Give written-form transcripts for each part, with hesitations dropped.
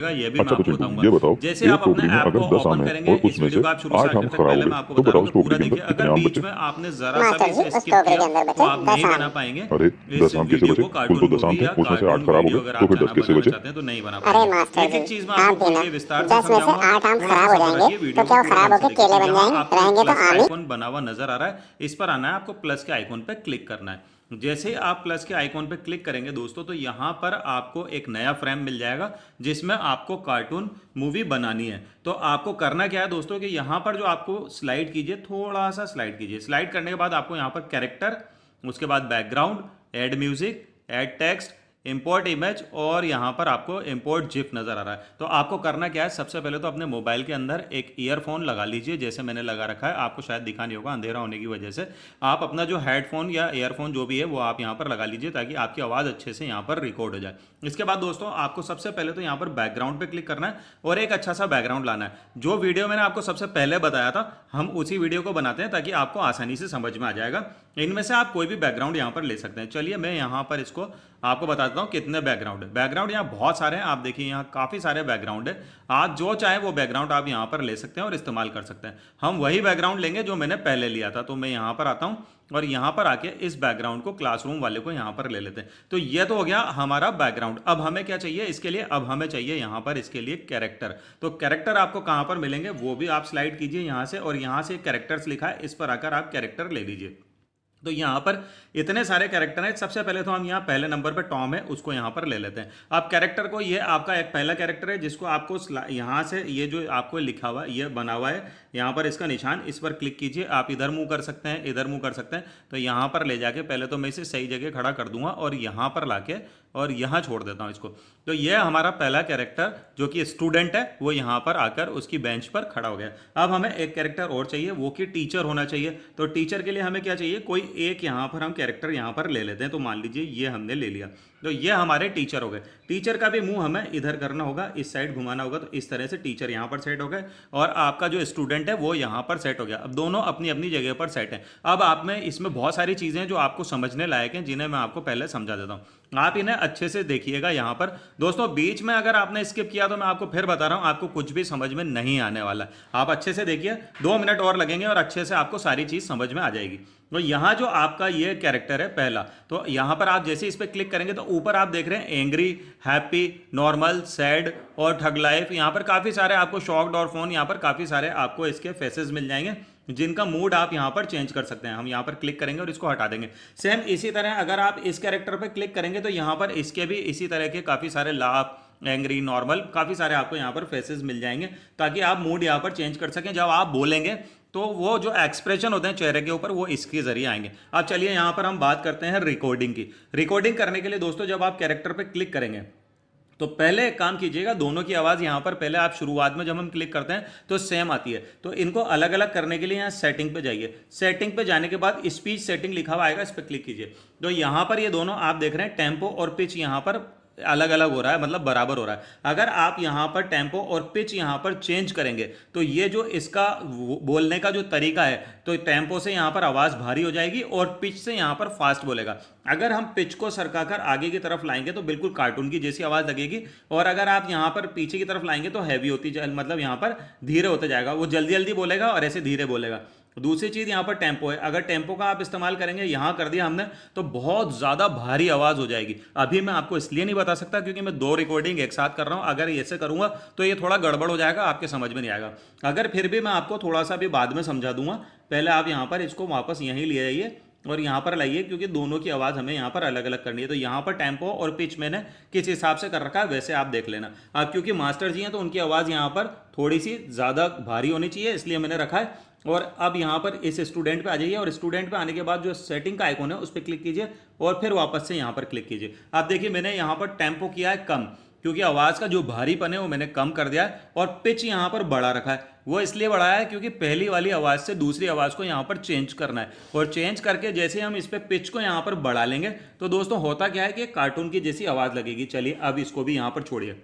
ये भी मैं अच्छा तो आपको चिंटू बताऊंगा। ये बताओ, जैसे एक आप अपने टोकरी में ऐप अगर को 10 ओपन आम है करेंगे, और इस उसमें वीडियो से को आप शुरू से 8 आखिर आम तक खराब पहले हो मैं गए आपको तो बता बताओ दूं उस तो पूरा टोकरी के देखिए। अंदर अगर कितने आम बीच बचे। में आपने जरा सा मास्टर भी जी इसे उस स्किप टोकरी किया के अंदर तो बचे आप 10 नहीं आम बना हैं। पाएंगे अरे इस 10 आम कैसे वीडियो बचे? को। कुल तो कार्टून 10 आम मूवी थे, या उसमें से 8 कार्टून खराब हो वीडियो गए, अगर तो आप फिर 10 चैनल कैसे बनाना बचे? चाहते हैं तो नहीं बना अरे पाएंगे। मास्टर एक जी एक चीज मैं आप आपको भी खोल ना, के विस्तार से 10 में से समझाऊंगा। 8 आम थोड़ा सा खराब हो सब्र जाएंगे रखिए, तो वीडियो को क्या वो पूरा खराब ढंग से होकर देखिए। केले बन यहाँ आपको एक रहेंगे तो प्लस का आम ही। आइकॉन बना हुआ नजर आ रहा है, इस पर आना है आपको। प्लस के आइकॉन पर क्लिक करना है। जैसे ही आप प्लस के आइकॉन पे क्लिक करेंगे दोस्तों, तो यहाँ पर आपको एक नया फ्रेम मिल जाएगा जिसमें आपको कार्टून मूवी बनानी है। तो आपको करना क्या है दोस्तों कि यहाँ पर जो आपको स्लाइड कीजिए, थोड़ा सा स्लाइड कीजिए। स्लाइड करने के बाद आपको यहाँ पर कैरेक्टर, उसके बाद background, add music, add text, import image और यहाँ पर आपको इंपोर्ट जिफ नजर आ रहा है। तो आपको करना क्या है, सबसे पहले तो अपने मोबाइल के अंदर एक ईयरफोन लगा लीजिए, जैसे मैंने लगा रखा है। आपको शायद दिखा नहीं होगा अंधेरा होने की वजह से। आप अपना जो हेडफोन या ईयरफोन जो भी है वो आप यहाँ पर लगा लीजिए, ताकि आपकी आवाज़ अच्छे से यहाँ पर रिकॉर्ड हो जाए। इसके बाद दोस्तों आपको सबसे पहले तो यहाँ पर बैकग्राउंड पे क्लिक करना है और एक अच्छा सा बैकग्राउंड लाना है। जो वीडियो मैंने आपको सबसे पहले बताया था, हम उसी वीडियो को बनाते हैं ताकि आपको आसानी से समझ में आ जाएगा। इनमें से आप कोई भी बैकग्राउंड यहाँ पर ले सकते हैं। चलिए मैं यहाँ पर इसको आपको बताता हूँ कितने बैकग्राउंड है। बैकग्राउंड यहाँ बहुत सारे हैं, आप देखिए यहाँ काफ़ी सारे बैकग्राउंड है। आप जो चाहे वो बैकग्राउंड आप यहाँ पर ले सकते हैं और इस्तेमाल कर सकते हैं। हम वही बैकग्राउंड लेंगे जो मैंने पहले लिया था। तो मैं यहाँ पर आता हूँ और यहाँ पर आके इस बैकग्राउंड को, क्लासरूम वाले को यहाँ पर ले लेते हैं। तो ये तो हो गया हमारा बैकग्राउंड। अब हमें क्या चाहिए इसके लिए? अब हमें चाहिए यहाँ पर इसके लिए कैरेक्टर। तो कैरेक्टर आपको कहाँ पर मिलेंगे वो भी आप स्लाइड कीजिए यहाँ से, और यहाँ से कैरेक्टर्स लिखा है, इस पर आकर आप कैरेक्टर ले लीजिए। तो यहाँ पर इतने सारे कैरेक्टर हैं। सबसे पहले तो हम यहाँ पहले नंबर पर टॉम है, उसको यहाँ पर ले लेते हैं। आप कैरेक्टर को, ये आपका एक पहला कैरेक्टर है जिसको आपको यहाँ से ये जो आपको लिखा हुआ है, ये बना हुआ है यहाँ पर इसका निशान, इस पर क्लिक कीजिए। आप इधर मूव कर सकते हैं, इधर मूव कर सकते हैं। तो यहाँ पर ले जाके पहले तो मैं इसे सही जगह खड़ा कर दूंगा और यहाँ पर लाके और यहाँ छोड़ देता हूँ इसको। तो ये हमारा पहला कैरेक्टर जो कि स्टूडेंट है, वो यहाँ पर आकर उसकी बेंच पर खड़ा हो गया। अब हमें एक कैरेक्टर और चाहिए, वो कि टीचर होना चाहिए। तो टीचर के लिए हमें क्या चाहिए? कोई एक यहाँ पर हम कैरेक्टर यहाँ पर ले लेते हैं। तो मान लीजिए ये हमने ले लिया, तो ये हमारे टीचर हो गए। टीचर का भी मुंह हमें इधर करना होगा, इस साइड घुमाना होगा। तो इस तरह से टीचर यहाँ पर सेट हो गए और आपका जो स्टूडेंट है वो यहाँ पर सेट हो गया। अब दोनों अपनी अपनी जगह पर सेट हैं। अब आप में इसमें बहुत सारी चीज़ें जो आपको समझने लायक हैं, जिन्हें मैं आपको पहले समझा देता हूँ। आप इन्हें अच्छे से देखिएगा। यहाँ पर दोस्तों बीच में अगर आपने स्किप किया तो मैं आपको फिर बता रहा हूँ, आपको कुछ भी समझ में नहीं आने वाला। आप अच्छे से देखिए, 2 मिनट और लगेंगे और अच्छे से आपको सारी चीज़ समझ में आ जाएगी। तो यहाँ जो आपका ये कैरेक्टर है पहला, तो यहाँ पर आप जैसे इस पर क्लिक करेंगे तो ऊपर आप देख रहे हैं एंग्री, हैप्पी, नॉर्मल, सैड और ठग लाइफ। यहाँ पर काफ़ी सारे आपको शॉक्ड और फोन, यहाँ पर काफ़ी सारे आपको इसके फेसेस मिल जाएंगे जिनका मूड आप यहाँ पर चेंज कर सकते हैं। हम यहाँ पर क्लिक करेंगे और इसको हटा देंगे। सेम इसी तरह अगर आप इस कैरेक्टर पर क्लिक करेंगे तो यहाँ पर इसके भी इसी तरह के काफ़ी सारे लाभ, एंग्री, नॉर्मल, काफ़ी सारे आपको यहाँ पर फेसेस मिल जाएंगे, ताकि आप मूड यहाँ पर चेंज कर सकें। जब आप बोलेंगे तो वो जो एक्सप्रेशन होते हैं चेहरे के ऊपर, वो इसके जरिए आएंगे। अब चलिए यहाँ पर हम बात करते हैं रिकॉर्डिंग की। रिकॉर्डिंग करने के लिए दोस्तों जब आप कैरेक्टर पे क्लिक करेंगे तो पहले एक काम कीजिएगा, दोनों की आवाज़ यहाँ पर पहले आप शुरुआत में जब हम क्लिक करते हैं तो सेम आती है। तो इनको अलग अलग करने के लिए यहाँ सेटिंग पे जाइए। सेटिंग पे जाने के बाद स्पीच सेटिंग लिखा हुआ आएगा, इस पर क्लिक कीजिए। तो यहाँ पर ये दोनों आप देख रहे हैं, टेम्पो और पिच यहाँ पर अलग अलग हो रहा है, मतलब बराबर हो रहा है। अगर आप यहाँ पर टेम्पो और पिच यहाँ पर चेंज करेंगे तो ये जो इसका बोलने का जो तरीका है, तो टेम्पो से यहाँ पर आवाज़ भारी हो जाएगी और पिच से यहाँ पर फास्ट बोलेगा। अगर हम पिच को सरकाकर आगे की तरफ लाएंगे तो बिल्कुल कार्टून की जैसी आवाज़ लगेगी, और अगर आप यहाँ पर पीछे की तरफ लाएंगे तो हैवी होती मतलब यहाँ पर धीरे होते जाएगा। वो जल्दी जल्दी बोलेगा और ऐसे धीरे बोलेगा। दूसरी चीज़ यहाँ पर टेम्पो है। अगर टेम्पो का आप इस्तेमाल करेंगे, यहाँ कर दिया हमने, तो बहुत ज़्यादा भारी आवाज़ हो जाएगी। अभी मैं आपको इसलिए नहीं बता सकता क्योंकि मैं 2 रिकॉर्डिंग एक साथ कर रहा हूँ। अगर ऐसे करूँगा तो ये थोड़ा गड़बड़ हो जाएगा, आपके समझ में नहीं आएगा। अगर फिर भी मैं आपको थोड़ा सा भी बाद में समझा दूंगा। पहले आप यहाँ पर इसको वापस यहीं ले आइए और यहाँ पर लाइए, क्योंकि दोनों की आवाज़ हमें यहाँ पर अलग अलग करनी है। तो यहाँ पर टेम्पो और पिच मैंने किस हिसाब से कर रखा है वैसे आप देख लेना। अब क्योंकि मास्टर जी हैं तो उनकी आवाज़ यहाँ पर थोड़ी सी ज़्यादा भारी होनी चाहिए, इसलिए मैंने रखा है। और अब यहाँ पर इस स्टूडेंट पे आ जाइए और स्टूडेंट पे आने के बाद जो सेटिंग का आइकॉन है उस पर क्लिक कीजिए और फिर वापस से यहाँ पर क्लिक कीजिए। आप देखिए मैंने यहाँ पर टेम्पो किया है कम, क्योंकि आवाज़ का जो भारीपन है वो मैंने कम कर दिया है। और पिच यहाँ पर बढ़ा रखा है, वो इसलिए बढ़ाया है क्योंकि पहली वाली आवाज़ से दूसरी आवाज़ को यहाँ पर चेंज करना है। और चेंज करके जैसे हम इस पर पिच को यहाँ पर बढ़ा लेंगे तो दोस्तों होता क्या है कि कार्टून की जैसी आवाज़ लगेगी। चलिए अब इसको भी यहाँ पर छोड़िए।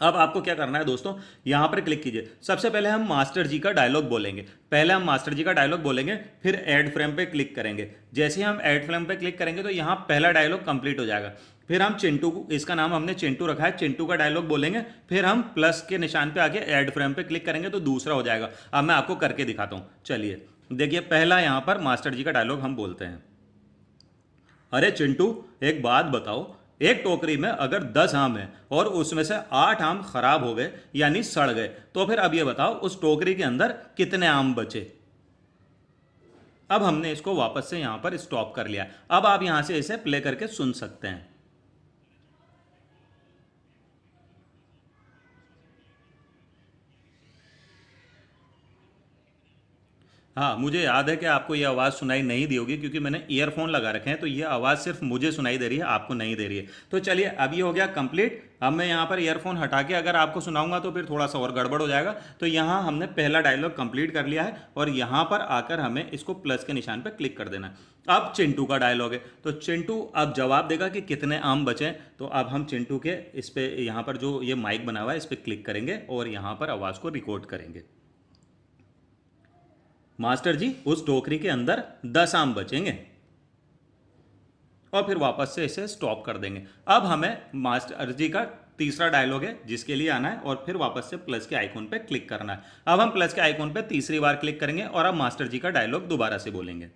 अब आपको क्या करना है दोस्तों, यहाँ पर क्लिक कीजिए। सबसे पहले हम मास्टर जी का डायलॉग बोलेंगे। पहले हम मास्टर जी का डायलॉग बोलेंगे, फिर ऐड फ्रेम पे क्लिक करेंगे। जैसे ही हम ऐड फ्रेम पे क्लिक करेंगे तो यहाँ पहला डायलॉग कंप्लीट हो जाएगा। फिर हम चिंटू, इसका नाम हमने चिंटू रखा है, चिंटू का डायलॉग बोलेंगे, फिर हम प्लस के निशान पे आके ऐड फ्रेम पे क्लिक करेंगे तो दूसरा हो जाएगा। अब मैं आपको करके दिखाता हूँ, चलिए देखिए। पहला यहाँ पर मास्टर जी का डायलॉग हम बोलते हैं, अरे चिंटू एक बात बताओ, एक टोकरी में अगर 10 आम है और उसमें से 8 आम खराब हो गए यानी सड़ गए, तो फिर अब ये बताओ उस टोकरी के अंदर कितने आम बचे। अब हमने इसको वापस से यहां पर स्टॉप कर लिया। अब आप यहां से इसे प्ले करके सुन सकते हैं। हाँ, मुझे याद है कि आपको ये आवाज़ सुनाई नहीं दी होगी क्योंकि मैंने ईयरफोन लगा रखे हैं, तो ये आवाज़ सिर्फ मुझे सुनाई दे रही है, आपको नहीं दे रही है। तो चलिए अब ये हो गया कंप्लीट। अब मैं यहाँ पर ईयरफोन हटा के अगर आपको सुनाऊंगा तो फिर थोड़ा सा और गड़बड़ हो जाएगा। तो यहाँ हमने पहला डायलॉग कंप्लीट कर लिया है और यहाँ पर आकर हमें इसको प्लस के निशान पर क्लिक कर देना है। अब चिंटू का डायलॉग है, तो चिंटू अब जवाब देगा कि कितने आम बचे। तो अब हम चिंटू के इस पे यहाँ पर जो ये माइक बना हुआ है इस पर क्लिक करेंगे और यहाँ पर आवाज़ को रिकॉर्ड करेंगे। मास्टर जी उस टोकरी के अंदर 10 आम बचेंगे, और फिर वापस से इसे स्टॉप कर देंगे। अब हमें मास्टर जी का तीसरा डायलॉग है जिसके लिए आना है और फिर वापस से प्लस के आइकॉन पे क्लिक करना है। अब हम प्लस के आइकॉन पे तीसरी बार क्लिक करेंगे और अब मास्टर जी का डायलॉग दोबारा से बोलेंगे,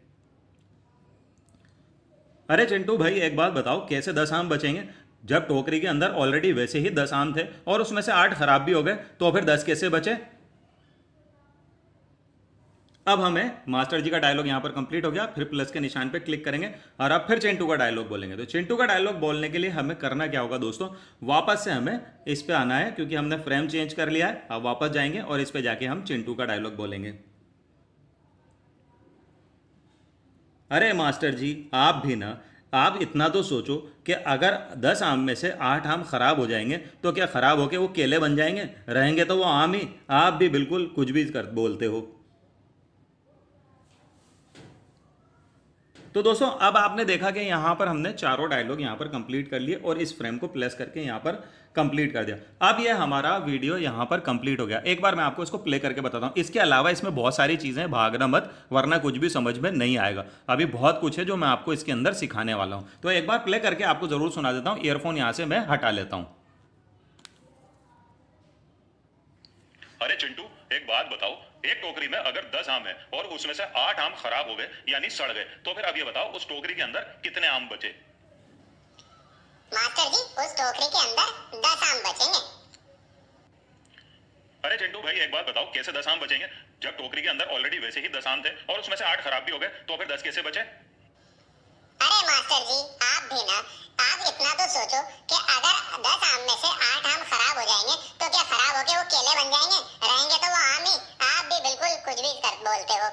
अरे चिंटू भाई एक बात बताओ, कैसे 10 आम बचेंगे जब टोकरी के अंदर ऑलरेडी वैसे ही 10 आम थे और उसमें से 8 खराब भी हो गए, तो फिर 10 कैसे बचे। अब हमें मास्टर जी का डायलॉग यहां पर कंप्लीट हो गया, फिर प्लस के निशान पे क्लिक करेंगे और अब फिर चिंटू का डायलॉग बोलेंगे। तो चिंटू का डायलॉग बोलने के लिए हमें करना क्या होगा दोस्तों, वापस से हमें इस पे आना है क्योंकि हमने फ्रेम चेंज कर लिया है। अब वापस जाएंगे और इस पे जाके हम चिंटू का डायलॉग बोलेंगे, अरे मास्टर जी आप भी ना, आप इतना तो सोचो कि अगर 10 आम में से 8 आम खराब हो जाएंगे तो क्या खराब होके वो केले बन जाएंगे, रहेंगे तो वो आम ही। आप भी बिल्कुल कुछ भी कर बोलते हो। तो दोस्तों अब आपने देखा कि यहाँ पर हमने चारों डायलॉग यहाँ पर कंप्लीट कर लिए और इस फ्रेम को प्लस करके यहाँ पर कंप्लीट कर दिया। अब ये हमारा वीडियो यहाँ पर कंप्लीट हो गया। एक बार मैं आपको इसको प्ले करके बताता हूँ। इसके अलावा इसमें बहुत सारी चीज़ें, भागना मत वरना कुछ भी समझ में नहीं आएगा। अभी बहुत कुछ है जो मैं आपको इसके अंदर सिखाने वाला हूँ। तो एक बार प्ले करके आपको ज़रूर सुना देता हूँ। ईयरफोन यहाँ से मैं हटा लेता हूँ। अरे चिंटू एक बात बताओ, एक टोकरी में अगर 10 आम है और उसमें से 8 आम खराब हो गए यानी सड़ गए, तो फिर अब ये बताओ उस टोकरी के अंदर कितने आम बचे। मास्टर जी उस टोकरी के अंदर 10 आम बचेंगे। अरे चिंटू भाई एक बात बताओ, कैसे 10 आम बचेंगे जब टोकरी के अंदर ऑलरेडी वैसे ही 10 आम थे और उसमें से 8 खराब भी हो गए, तो फिर 10 कैसे बचे। अरे मास्टर जी आप भी ना, आप इतना तो सोचो कि अगर 10 आम में से 8 आम खराब हो जाएंगे तो क्या खराब होके वो केले बन जाएंगे, रहेंगे तो वो आम ही। आप भी बिल्कुल कुछ भी कर बोलते हो।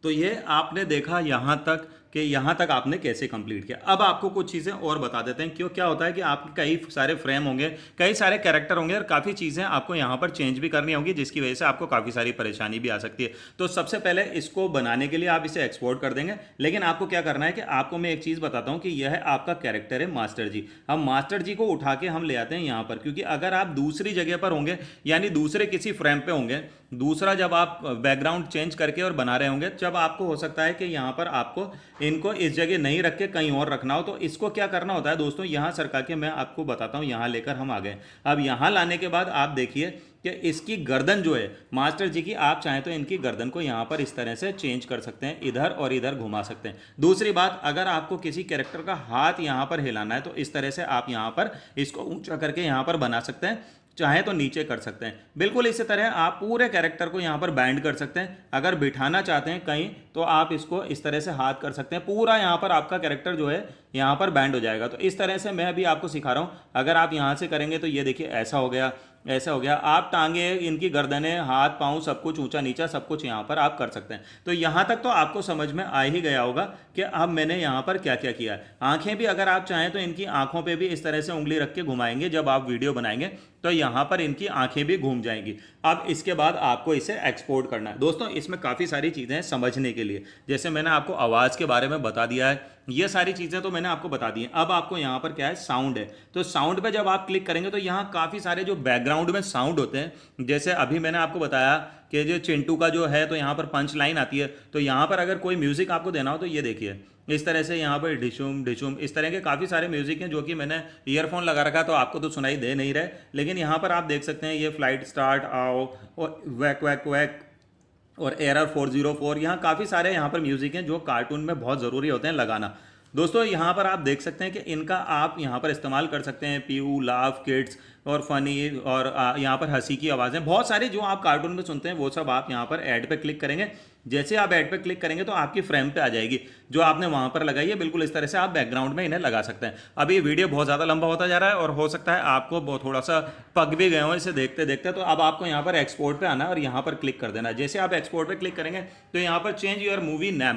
तो ये आपने देखा यहाँ तक कि यहाँ तक आपने कैसे कंप्लीट किया। अब आपको कुछ चीज़ें और बता देते हैं। क्यों क्या होता है कि आपके कई सारे फ्रेम होंगे, कई सारे कैरेक्टर होंगे और काफ़ी चीज़ें आपको यहाँ पर चेंज भी करनी होंगी, जिसकी वजह से आपको काफ़ी सारी परेशानी भी आ सकती है। तो सबसे पहले इसको बनाने के लिए आप इसे एक्सपोर्ट कर देंगे, लेकिन आपको क्या करना है कि आपको मैं एक चीज़ बताता हूँ कि यह आपका कैरेक्टर है मास्टर जी। हम मास्टर जी को उठा के हम ले आते हैं यहाँ पर, क्योंकि अगर आप दूसरी जगह पर होंगे यानी दूसरे किसी फ्रेम पे होंगे, दूसरा जब आप बैकग्राउंड चेंज करके और बना रहे होंगे, जब आपको हो सकता है कि यहाँ पर आपको इनको इस जगह नहीं रख के कहीं और रखना हो। तो इसको क्या करना होता है दोस्तों, यहाँ सरका के मैं आपको बताता हूँ। यहाँ लेकर हम आ गए। अब यहाँ लाने के बाद आप देखिए कि इसकी गर्दन जो है मास्टर जी की, आप चाहें तो इनकी गर्दन को यहाँ पर इस तरह से चेंज कर सकते हैं, इधर और इधर घुमा सकते हैं। दूसरी बात, अगर आपको किसी कैरेक्टर का हाथ यहाँ पर हिलाना है तो इस तरह से आप यहाँ पर इसको ऊंचा करके यहाँ पर बना सकते हैं, चाहे तो नीचे कर सकते हैं। बिल्कुल इसी तरह आप पूरे कैरेक्टर को यहाँ पर बैंड कर सकते हैं। अगर बिठाना चाहते हैं कहीं तो आप इसको इस तरह से हाथ कर सकते हैं, पूरा यहाँ पर आपका कैरेक्टर जो है यहाँ पर बैंड हो जाएगा। तो इस तरह से मैं अभी आपको सिखा रहा हूँ। अगर आप यहाँ से करेंगे तो ये देखिए ऐसा हो गया, ऐसा हो गया। आप टांगे, इनकी गर्दनें, हाथ पांव सब कुछ ऊंचा नीचा सब कुछ यहाँ पर आप कर सकते हैं। तो यहाँ तक तो आपको समझ में आ ही गया होगा कि अब मैंने यहाँ पर क्या क्या किया है। आंखें भी अगर आप चाहें तो इनकी आंखों पे भी इस तरह से उंगली रख के घुमाएंगे, जब आप वीडियो बनाएंगे तो यहाँ पर इनकी आंखें भी घूम जाएंगी। अब इसके बाद आपको इसे एक्सपोर्ट करना है। दोस्तों इसमें काफ़ी सारी चीज़ें हैं समझने के लिए। जैसे मैंने आपको आवाज़ के बारे में बता दिया है, ये सारी चीज़ें तो मैंने आपको बता दी हैं। अब आपको यहाँ पर क्या है, साउंड है। तो साउंड पे जब आप क्लिक करेंगे तो यहाँ काफ़ी सारे जो बैकग्राउंड में साउंड होते हैं, जैसे अभी मैंने आपको बताया कि जो चिंटू का जो है तो यहाँ पर पंच लाइन आती है। तो यहाँ पर अगर कोई म्यूज़िक आपको देना हो तो ये देखिए इस तरह से यहाँ पर ढिशुम ढिशुम इस तरह के काफ़ी सारे म्यूज़िक हैं जो कि मैंने ईयरफोन लगा रखा तो आपको तो सुनाई दे नहीं रहे, लेकिन यहाँ पर आप देख सकते हैं ये फ्लाइट स्टार्ट आओ और वैक वैक वैक और एरर 404, यहाँ काफ़ी सारे यहाँ पर म्यूज़िक हैं जो कार्टून में बहुत ज़रूरी होते हैं लगाना। दोस्तों यहाँ पर आप देख सकते हैं कि इनका आप यहाँ पर इस्तेमाल कर सकते हैं, पीयू, लाफ, किड्स और फनी और यहाँ पर हंसी की आवाज़ें, बहुत सारी जो आप कार्टून में सुनते हैं वो सब आप यहाँ पर ऐड पे क्लिक करेंगे। जैसे आप ऐड पे क्लिक करेंगे तो आपकी फ्रेम पे आ जाएगी जो आपने वहाँ पर लगाई है, बिल्कुल इस तरह से आप बैकग्राउंड में इन्हें लगा सकते हैं। अब ये वीडियो बहुत ज़्यादा लंबा होता जा रहा है और हो सकता है आपको बहुत थोड़ा सा पक भी गए हो इसे देखते देखते, तो अब आपको यहाँ पर एक्सपोर्ट पे आना है और यहाँ पर क्लिक कर देना है। जैसे आप एक्सपोर्ट पे क्लिक करेंगे तो यहाँ पर चेंज योर मूवी नेम